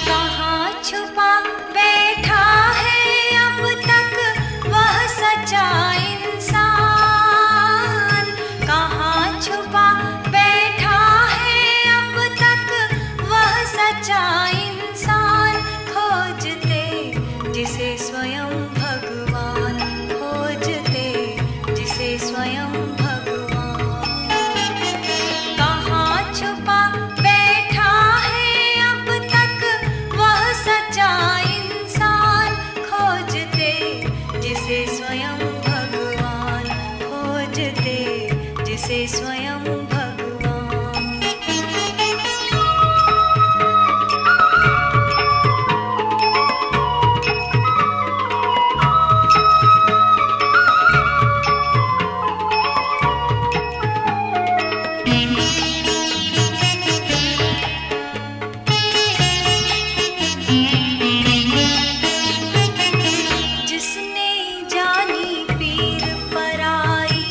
कहाँ छुपा बैठा है अब तक वह सच्चा इंसान। कहाँ छुपा बैठा है अब तक वह सच्चा इंसान। खोजते जिसे स्वयं भगवान, खोजते जिसे स्वयं भगवान। कहाँ छुपा बैठा है अब तक वह सच्चा इंसान। खोजते जिसे स्वयं भगवान, खोजते जिसे स्वयं भगवान। जिसने जानी पीर पराई,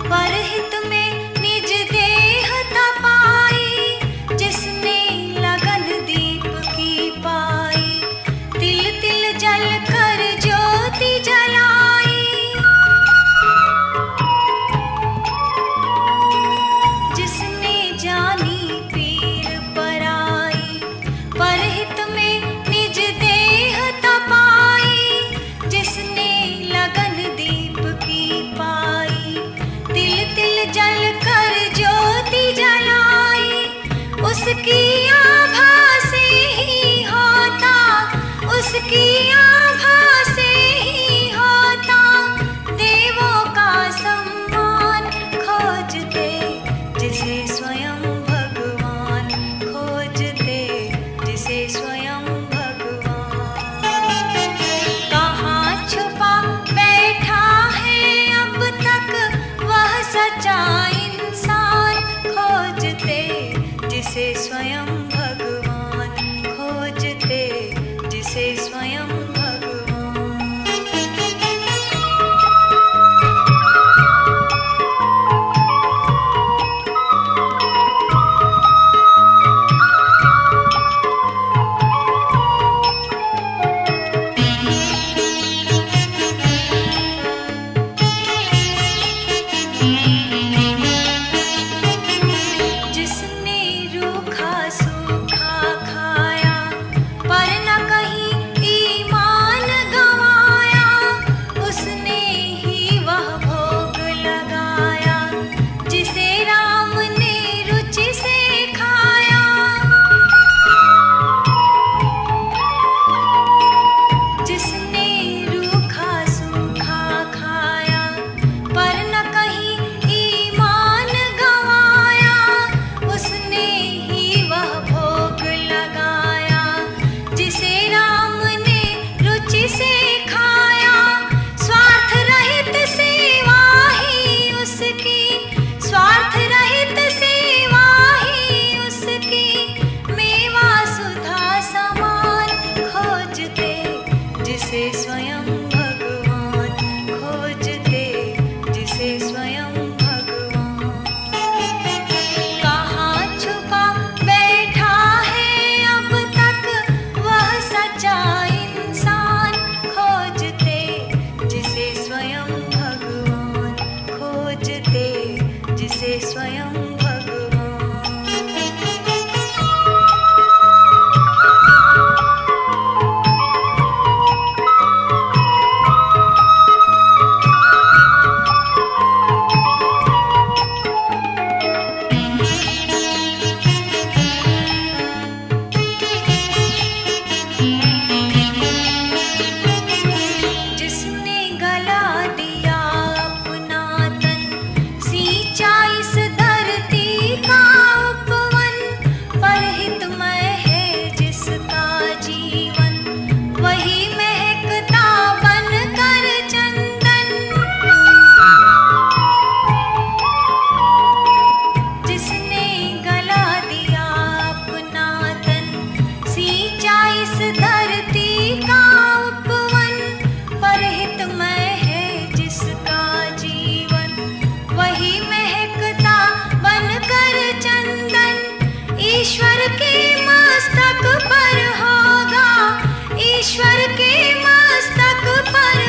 परहित में निज देह तपाई। जिसने लगन दीप की पाई, तिल तिल जल कर ज्योति जलाई। जिसने जानी पीर पराई, परहित में निज देह तपाई। जिसने लगन दीप की पाई, तिल तिल जल कर ज्योति जलाई। उसकी आभा से ही होता, उसकी आभा से ही होता देवों का सम्मान। खोजते जिसे स्वयं भगवान, खोजते जिसे स्वयं भगवान। कहाँ छुपा बैठा है अब तक वह सच्चा इंसान। खोजते जिसे स्वयं भगवान, खोजते जिसे स्वयं भगवान। जिसने रूखा सूखा ईश्वर के मस्तक पर होगा, ईश्वर के मस्तक पर